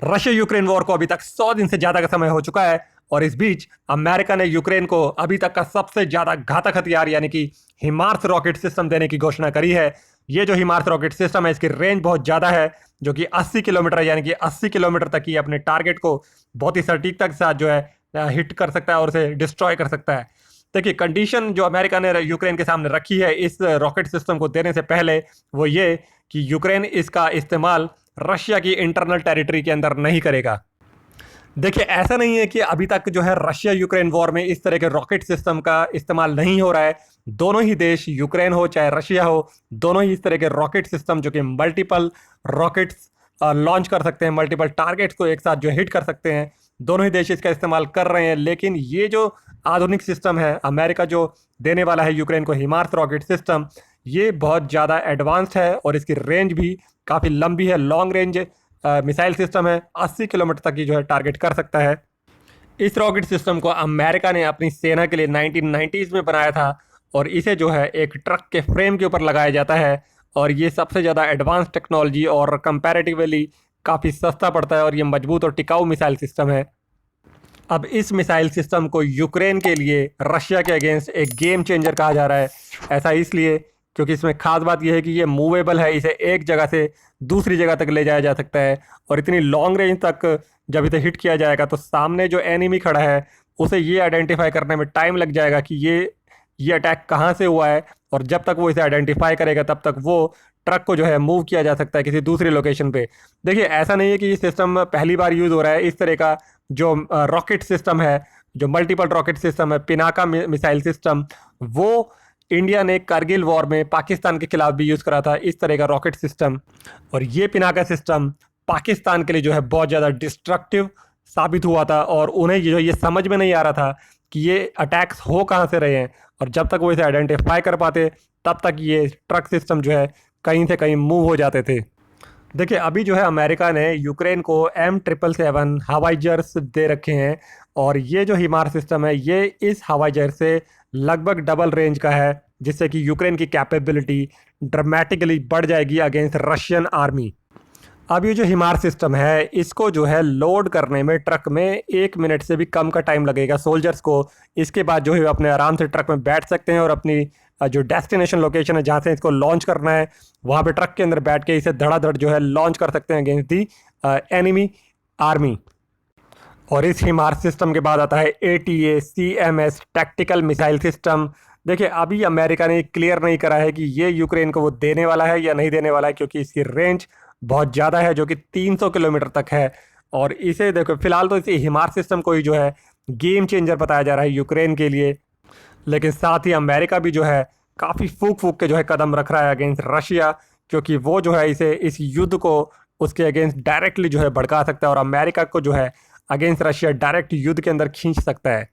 Russia Ukraine war को अभी तक 100 दिन से ज्यादा का समय हो चुका है और इस बीच अमेरिका ने यूक्रेन को अभी तक का सबसे ज्यादा घातक हथियार यानी कि हिमार्स रॉकेट सिस्टम देने की घोषणा करी है। ये जो हिमार्स रॉकेट सिस्टम है इसकी रेंज बहुत ज्यादा है, जो कि 80 किलोमीटर यानी कि 80 किलोमीटर तक ही अपने टारगेट को बहुत ही सटीकता के साथ जो है हिट कर सकता है और उसे डिस्ट्रॉय कर सकता है। देखिए, कंडीशन जो अमेरिका ने यूक्रेन के सामने रखी है इस रॉकेट सिस्टम को देने से पहले वो ये कि यूक्रेन इसका इस्तेमाल रशिया की इंटरनल टेरिटरी के अंदर नहीं करेगा। देखिए, ऐसा नहीं है कि अभी तक जो है रशिया यूक्रेन वॉर में इस तरह के रॉकेट सिस्टम का इस्तेमाल नहीं हो रहा है। दोनों ही देश, यूक्रेन हो चाहे रशिया हो, दोनों ही इस तरह के रॉकेट सिस्टम जो कि मल्टीपल रॉकेट्स लॉन्च कर सकते हैं, मल्टीपल टारगेट्स को एक साथ जो हिट कर सकते हैं, दोनों ही देश इसका इस्तेमाल कर रहे हैं। लेकिन ये जो आधुनिक सिस्टम है, अमेरिका जो देने वाला है यूक्रेन को हिमार्स रॉकेट सिस्टम, ये बहुत ज़्यादा एडवांस्ड है और इसकी रेंज भी काफ़ी लंबी है। लॉन्ग रेंज मिसाइल सिस्टम है, 80 किलोमीटर तक की जो है टारगेट कर सकता है। इस रॉकेट सिस्टम को अमेरिका ने अपनी सेना के लिए 1990s में बनाया था और इसे जो है एक ट्रक के फ्रेम के ऊपर लगाया जाता है और ये सबसे ज़्यादा एडवांस टेक्नोलॉजी और कंपैरेटिवली काफ़ी सस्ता पड़ता है और ये मजबूत और टिकाऊ मिसाइल सिस्टम है। अब इस मिसाइल सिस्टम को यूक्रेन के लिए रशिया के अगेंस्ट एक गेम चेंजर कहा जा रहा है। ऐसा इसलिए क्योंकि इसमें खास बात यह है कि ये मूवेबल है, इसे एक जगह से दूसरी जगह तक ले जाया जा सकता है और इतनी लॉन्ग रेंज तक जब इसे हिट किया जाएगा तो सामने जो एनिमी खड़ा है उसे ये आइडेंटिफाई करने में टाइम लग जाएगा कि ये अटैक कहाँ से हुआ है, और जब तक वो इसे आइडेंटिफाई करेगा तब तक वो ट्रक को जो है मूव किया जा सकता है किसी दूसरी लोकेशन पे। देखिए, ऐसा नहीं है कि ये सिस्टम पहली बार यूज़ हो रहा है। इस तरह का जो रॉकेट सिस्टम है, जो मल्टीपल रॉकेट सिस्टम है, पिनाका मिसाइल सिस्टम, वो इंडिया ने कारगिल वॉर में पाकिस्तान के खिलाफ भी यूज़ करा था इस तरह का रॉकेट सिस्टम। और ये पिनाका सिस्टम पाकिस्तान के लिए जो है बहुत ज़्यादा डिस्ट्रक्टिव साबित हुआ था और उन्हें जो ये समझ में नहीं आ रहा था कि ये अटैक्स हो कहाँ से रहे हैं, और जब तक वो इसे आइडेंटिफाई कर पाते तब तक ये ट्रक सिस्टम जो है कहीं से कहीं मूव हो जाते थे। देखिए, अभी जो है अमेरिका ने यूक्रेन को M777 हवाई जहाज दे रखे हैं और ये जो हिमार सिस्टम है ये इस हवाई जहाज से लगभग डबल रेंज का है, जिससे कि यूक्रेन की कैपेबिलिटी ड्रामेटिकली बढ़ जाएगी अगेंस्ट रशियन आर्मी। अब ये जो हिमार सिस्टम है इसको जो है लोड करने में ट्रक में 1 मिनट से भी कम का टाइम लगेगा सोल्जर्स को। इसके बाद जो है अपने आराम से ट्रक में बैठ सकते हैं और अपनी जो डेस्टिनेशन लोकेशन है जहाँ से इसको लॉन्च करना है वहाँ पे ट्रक के अंदर बैठ के इसे धड़ाधड़ जो है लॉन्च कर सकते हैं अगेंस्ट दी एनिमी आर्मी। और इस हिमार सिस्टम के बाद आता है ATACMS टैक्टिकल मिसाइल सिस्टम। देखिए, अभी अमेरिका ने क्लियर नहीं करा है कि ये यूक्रेन को वो देने वाला है या नहीं देने वाला है, क्योंकि इसकी रेंज बहुत ज़्यादा है जो कि 300 किलोमीटर तक है। और इसे देखो, फिलहाल तो इस हिमार सिस्टम को ही जो है गेम चेंजर बताया जा रहा है यूक्रेन के लिए। लेकिन साथ ही अमेरिका भी जो है काफ़ी फूक फूक के जो है कदम रख रहा है अगेंस्ट रशिया, क्योंकि वो जो है इसे इस युद्ध को उसके अगेंस्ट डायरेक्टली जो है भड़का सकता है और अमेरिका को जो है अगेंस्ट रशिया डायरेक्ट युद्ध के अंदर खींच सकता है।